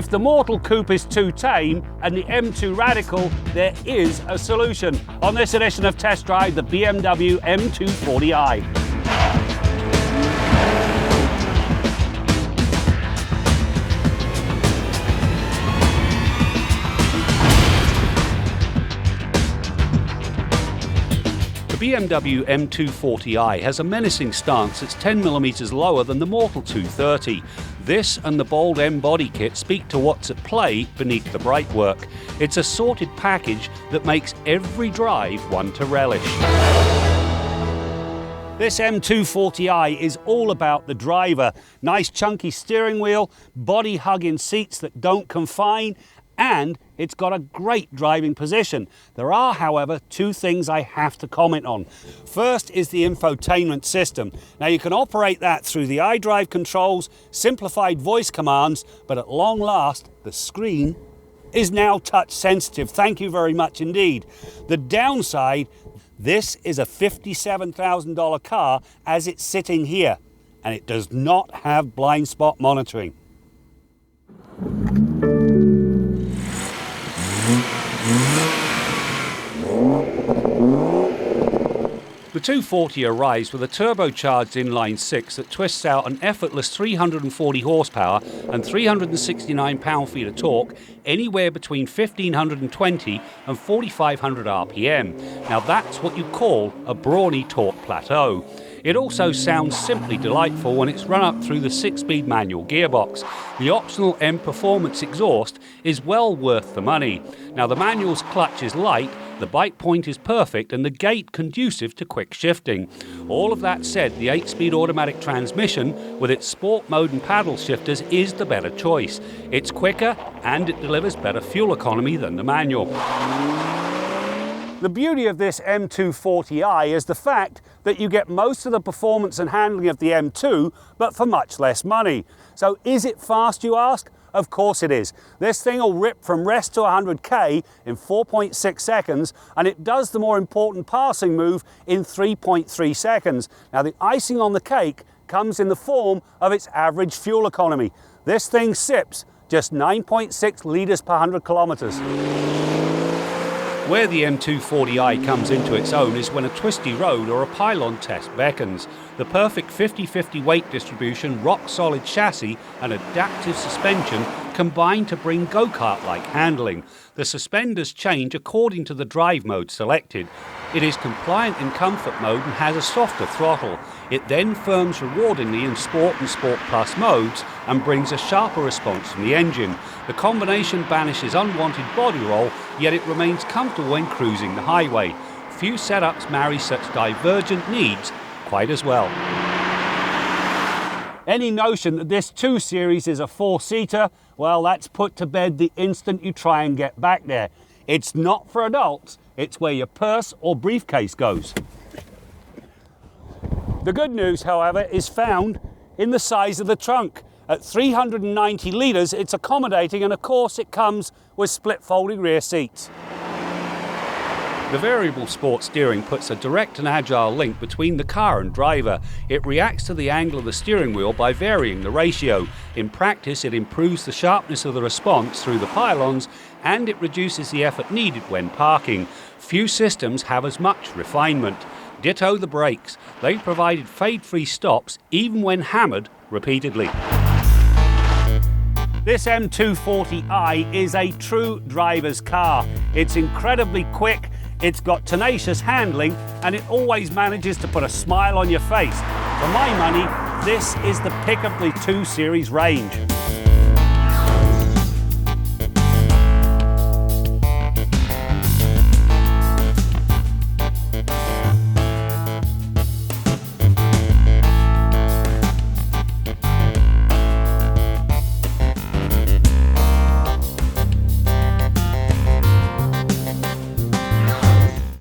If the mortal coupe is too tame and the M2 radical, there is a solution. On this edition of Test Drive, the BMW M240i. The BMW M240i has a menacing stance that's 10mm lower than the Mortal 230. This and the bold M body kit speak to what's at play beneath the brakework. It's a sorted package that makes every drive one to relish. This M240i is all about the driver. Nice chunky steering wheel, body hugging seats that don't confine, and it's got a great driving position. There are, however, two things I have to comment on. First is the infotainment system. Now you can operate that through the iDrive controls, simplified voice commands, but at long last, the screen is now touch sensitive. Thank you very much indeed. The downside, this is a $57,000 car as it's sitting here, and it does not have blind spot monitoring. The 240 arrives with a turbocharged inline-six that twists out an effortless 340 horsepower and 369 pound-feet of torque anywhere between 1520 and 4500 RPM. Now that's what you call a brawny torque plateau. It also sounds simply delightful when it's run up through the 6-speed manual gearbox. The optional M Performance exhaust is well worth the money. Now the manual's clutch is light, the bite point is perfect, and the gate conducive to quick shifting. All of that said, the 8-speed automatic transmission with its sport mode and paddle shifters is the better choice. It's quicker and it delivers better fuel economy than the manual. The beauty of this M240i is the fact that you get most of the performance and handling of the M2, but for much less money. So is it fast, you ask? Of course it is. This thing will rip from rest to 100k in 4.6 seconds, and it does the more important passing move in 3.3 seconds. Now the icing on the cake comes in the form of its average fuel economy. This thing sips just 9.6 litres per 100 kilometres. Where the M240i comes into its own is when a twisty road or a pylon test beckons. The perfect 50-50 weight distribution, rock-solid chassis and adaptive suspension combine to bring go-kart-like handling. The suspenders change according to the drive mode selected. It is compliant in comfort mode and has a softer throttle. It then firms rewardingly in Sport and Sport Plus modes and brings a sharper response from the engine. The combination banishes unwanted body roll, yet it remains comfortable when cruising the highway. Few setups marry such divergent needs quite as well. Any notion that this 2 Series is a 4-seater, well, that's put to bed the instant you try and get back there. It's not for adults, it's where your purse or briefcase goes. The good news, however, is found in the size of the trunk. At 390 litres, it's accommodating, and of course it comes with split folding rear seats. The variable sport steering puts a direct and agile link between the car and driver. It reacts to the angle of the steering wheel by varying the ratio. In practice, it improves the sharpness of the response through the pylons, and it reduces the effort needed when parking. Few systems have as much refinement. Ditto the brakes. They provided fade-free stops even when hammered repeatedly. This M240i is a true driver's car. It's incredibly quick, it's got tenacious handling, and it always manages to put a smile on your face. For my money, this is the pick of the 2 Series range.